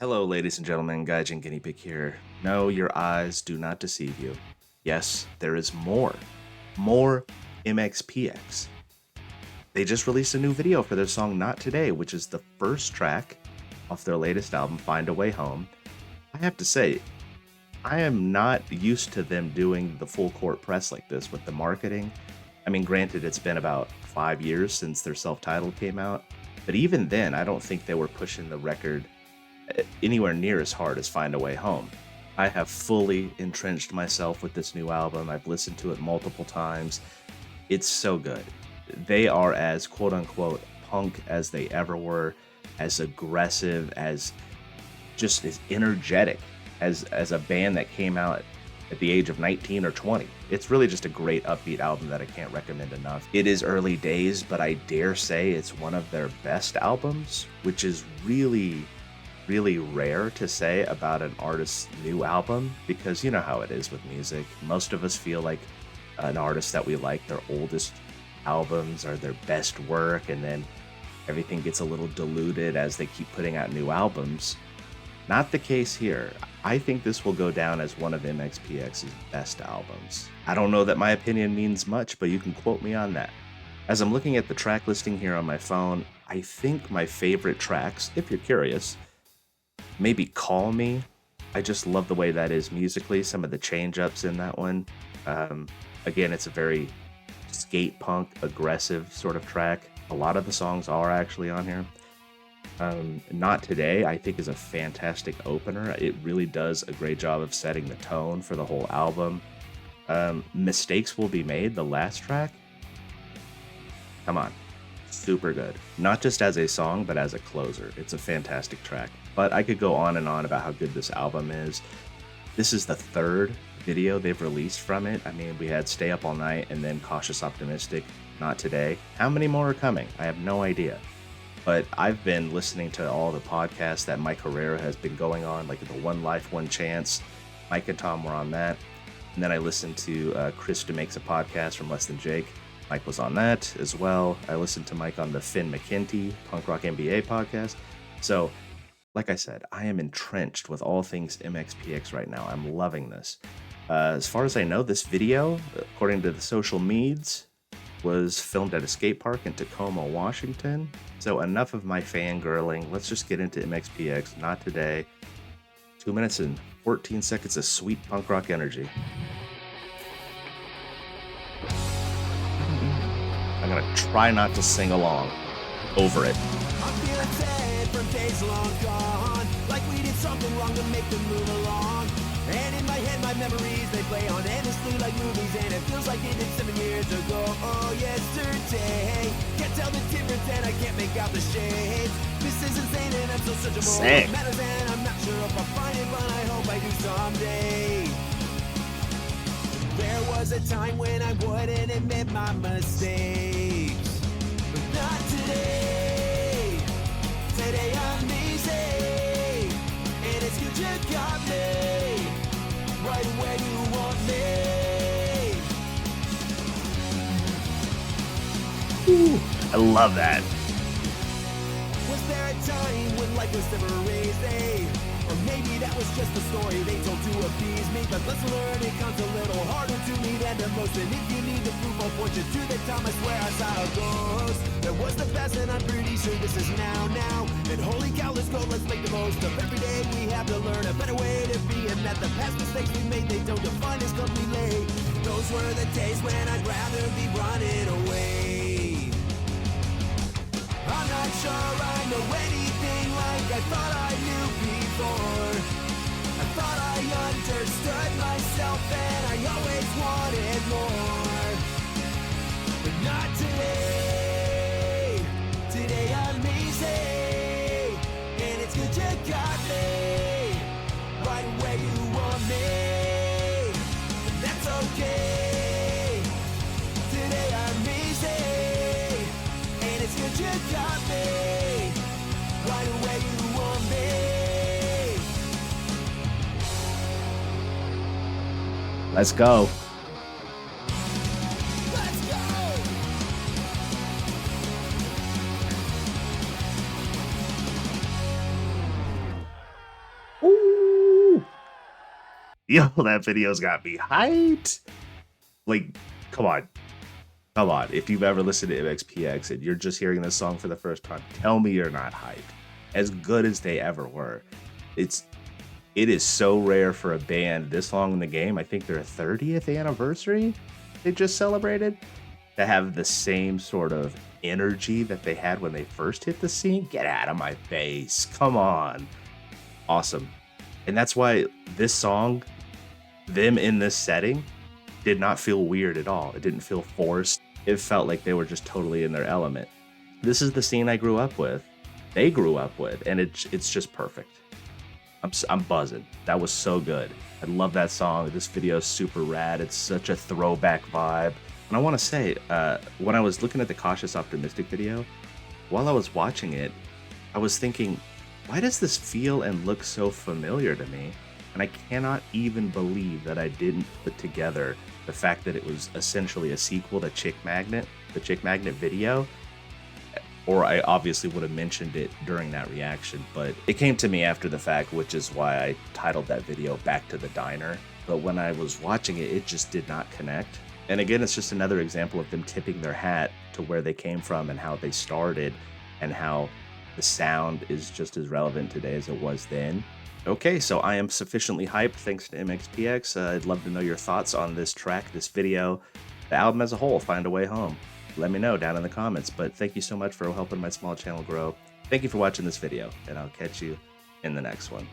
Hello, ladies and gentlemen, Gaijin Guinea Pig here. No, your eyes do not deceive you. Yes, there is more. More MxPx. They just released a new video for their song Not Today, which is the first track off their latest album, Find a Way Home. I have to say, I am not used to them doing the full court press like this with the marketing. I mean, granted, it's been about 5 years since their self titled came out, but even then, I don't think they were pushing the record anywhere near as hard as Find a Way Home. I have fully entrenched myself with this new album. I've listened to it multiple times. It's so good. They are as quote unquote punk as they ever were, as aggressive, as just as energetic as a band that came out at the age of 19 or 20. It's really just a great upbeat album that I can't recommend enough. It is early days, but I dare say it's one of their best albums, which is really rare to say about an artist's new album, because you know how it is with music. Most of us feel like an artist that we like, their oldest albums are their best work, and then everything gets a little diluted as they keep putting out new albums. Not the case here. I think this will go down as one of MXPX's best albums. I don't know that my opinion means much, but you can quote me on that. As I'm looking at the track listing here on my phone, I think my favorite tracks, if you're curious, maybe Call Me. I just love the way that is musically, some of the change ups in that one. Again, it's a very skate punk, aggressive sort of track. A lot of the songs are actually on here. Not Today, I think, is a fantastic opener. It really does a great job of setting the tone for the whole album. Mistakes Will Be Made, the last track. Come on. Super good. Not just as a song, but as a closer. It's a fantastic track. But I could go on and on about how good this album is. This is the third video they've released from it. I mean, we had Stay Up All Night and then Cautious Optimistic, Not Today. How many more are coming? I have no idea. But I've been listening to all the podcasts that Mike Herrera has been going on, like the One Life, One Chance. Mike and Tom were on that. And then I listened to Chris Makes a Podcast from Less Than Jake. Mike was on that as well. I listened to Mike on the Finn McKenty Punk Rock NBA podcast. So, like I said, I am entrenched with all things MXPX right now. I'm loving this. As far as I know, this video, according to the social meds, was filmed at a skate park in Tacoma, Washington. So enough of my fangirling. Let's just get into MXPX. Not Today. 2 minutes and 14 seconds of sweet punk rock energy. I'm gonna try not to sing along over it. I'm feeling sad from days long gone, like we did something wrong to make them move along. And in my head, my memories, they play on endlessly like movies, and it feels like they did 7 years ago. Oh, yesterday. Can't tell the difference, and I can't make out the shades. This is insane, and I'm so searchable. Sick. It matters, and I'm not sure if I'll find it, but I hope I do someday. There was a time when I wouldn't admit my mistakes, but not today. Today I'm easy, and it's good you got me right where you want me. Ooh, I love that. Was there a time when life was never easy? Or maybe that was just a story they told to appease me. But let's learn it comes a little harder to me than the most. And if you need the proof, I'll point you to the time. I swear I saw how it goes. That was the best, and I'm pretty sure this is now. And holy cow, let's go, let's make the most of every day. We have to learn a better way to be, and that the past mistakes we made, they don't define us completely. Those were the days when I'd rather be running away. I'm not sure I know anything like I thought I knew before. I thought I understood myself, and I always wanted more. But not today. Today I'm easy, and it's good you got me right where you want me. But that's okay. Today I'm easy, and it's good you got me right where you want me. Let's go. Let's go. Yo, that video's got me hyped. Like, come on. Come on. If you've ever listened to MxPx and you're just hearing this song for the first time, tell me you're not hyped. As good as they ever were. It is so rare for a band this long in the game. I think their 30th anniversary they just celebrated to have the same sort of energy that they had when they first hit the scene. Get out of my face. Come on. Awesome. And that's why this song, them in this setting, did not feel weird at all. It didn't feel forced. It felt like they were just totally in their element. This is the scene I grew up with. They grew up with, and it's just perfect. I'm buzzing. That was so good. I love that song. This video is super rad. It's such a throwback vibe. And I want to say, when I was looking at the Cautious Optimistic video, while I was watching it, I was thinking, why does this feel and look so familiar to me? And I cannot even believe that I didn't put together the fact that it was essentially a sequel to Chick Magnet, the Chick Magnet video. Or I obviously would have mentioned it during that reaction, but it came to me after the fact, which is why I titled that video Back to the Diner. But when I was watching it, it just did not connect. And again, it's just another example of them tipping their hat to where they came from and how they started and how the sound is just as relevant today as it was then. Okay, so I am sufficiently hyped thanks to MxPx. I'd love to know your thoughts on this track, this video, the album as a whole, Find a Way Home. Let me know down in the comments, but thank you so much for helping my small channel grow. Thank you for watching this video, and I'll catch you in the next one.